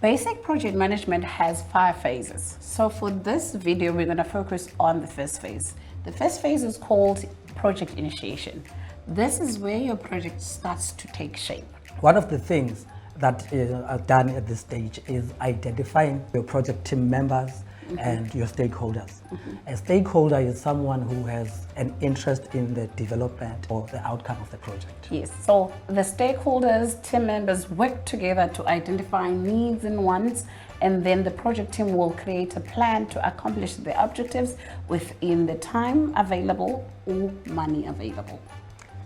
Basic project management has 5 phases. So for this video, we're going to focus on the first phase. The first phase is called project initiation. This is where your project starts to take shape. One of the things that are done at this stage is identifying your project team members and your stakeholders. A stakeholder is someone who has an interest in the development or the outcome of the project. Yes, so the stakeholders, team members work together to identify needs and wants, and then the project team will create a plan to accomplish the objectives within the time available or money available.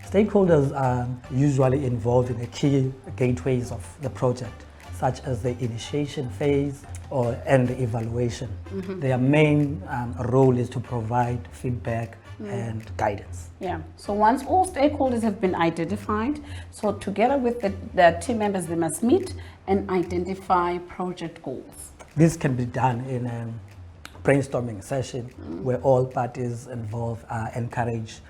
Stakeholders are usually involved in the key gateways of the project, such as the initiation phase and the evaluation. Their main role is to provide feedback and guidance. Yeah, so once all stakeholders have been identified, so together with the team members, they must meet and identify project goals. This can be done in a brainstorming session where all parties involved are encouraged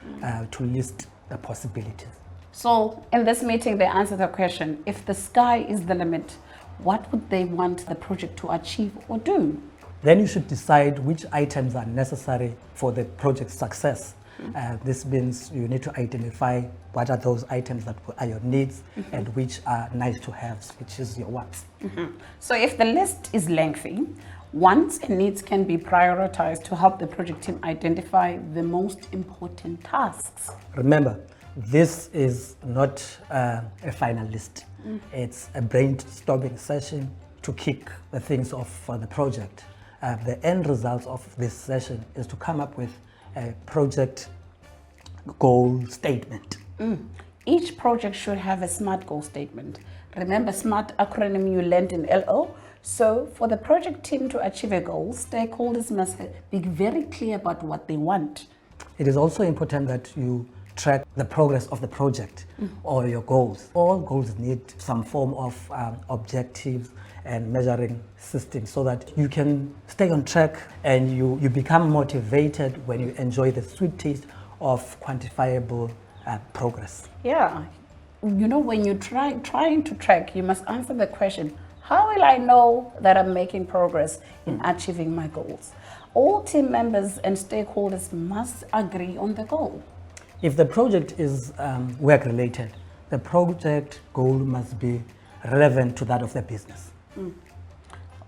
to list the possibilities. So in this meeting, they answer the question, if the sky is the limit, what would they want the project to achieve or do? Then you should decide which items are necessary for the project's success. This means you need to identify what are those items that are your needs and which are nice to have, which is your wants. So if the list is lengthy, wants and needs can be prioritized to help the project team identify the most important tasks. Remember, this is not a final list. It's a brainstorming session to kick the things off for the project. The end result of this session is to come up with a project goal statement. Each project should have a SMART goal statement. Remember, SMART acronym you learned in LO. So for the project team to achieve a goal, stakeholders must be very clear about what they want. It is also important that you track the progress of the project or your goals. All goals need some form of objectives and measuring system so that you can stay on track and you become motivated when you enjoy the sweet taste of quantifiable progress. Yeah, you know, when you're trying to track, you must answer the question, how will I know that I'm making progress in achieving my goals? All team members and stakeholders must agree on the goal. If the project is work-related, the project goal must be relevant to that of the business.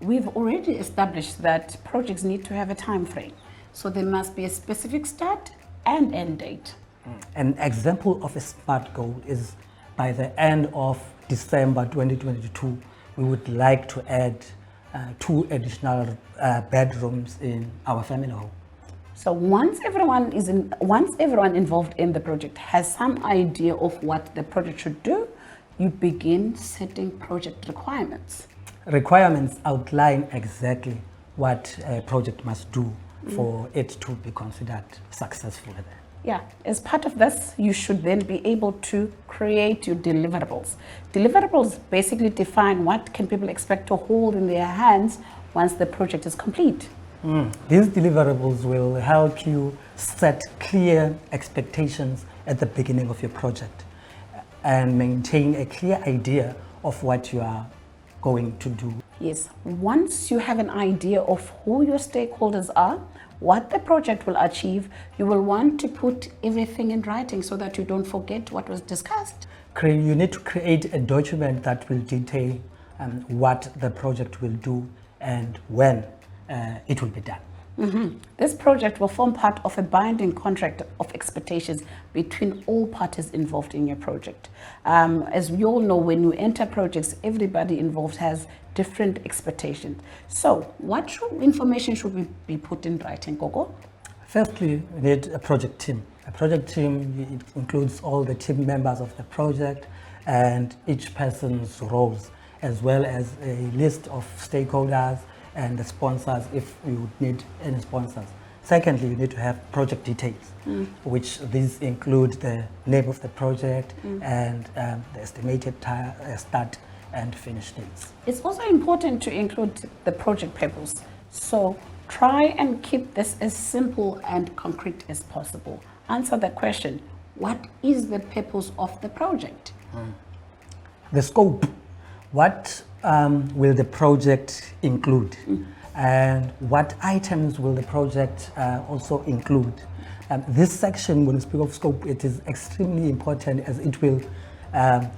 We've already established that projects need to have a time frame, so there must be a specific start and end date. An example of a SMART goal is by the end of December 2022, we would like to add 2 additional bedrooms in our family home. So once everyone involved in the project has some idea of what the project should do, you begin setting project requirements. Requirements outline exactly what a project must do for it to be considered successful. Yeah, as part of this, you should then be able to create your deliverables. Deliverables basically define what can people expect to hold in their hands once the project is complete. These deliverables will help you set clear expectations at the beginning of your project and maintain a clear idea of what you are going to do. Yes, once you have an idea of who your stakeholders are, what the project will achieve, you will want to put everything in writing so that you don't forget what was discussed. You need to create a document that will detail what the project will do and when it will be done. This project will form part of a binding contract of expectations between all parties involved in your project. As we all know, when you enter projects, everybody involved has different expectations. So what information should we be put in writing, Gogo? Firstly, we need a project team. A project team, it includes all the team members of the project and each person's roles, as well as a list of stakeholders and the sponsors if you would need any sponsors. Secondly, you need to have project details, which these include the name of the project and the estimated start and finish dates. It's also important to include the project purpose. So try and keep this as simple and concrete as possible. Answer the question, what is the purpose of the project? The scope. What will the project include? And what items will the project also include? This section, when we speak of scope, it is extremely important as it will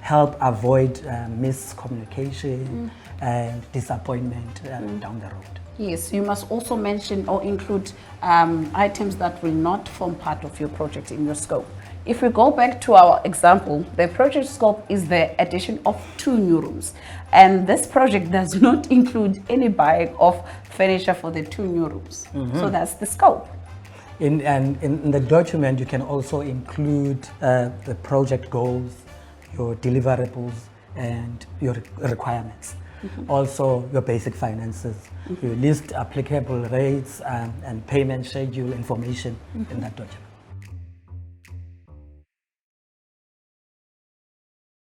help avoid miscommunication and disappointment down the road. Yes, you must also mention or include items that will not form part of your project in your scope. If we go back to our example, the project scope is the addition of 2 new rooms. And this project does not include any buying of furniture for the 2 new rooms. So that's the scope. In the document, you can also include the project goals, your deliverables, and your requirements. Also, your basic finances. You list applicable rates and payment schedule information in that document.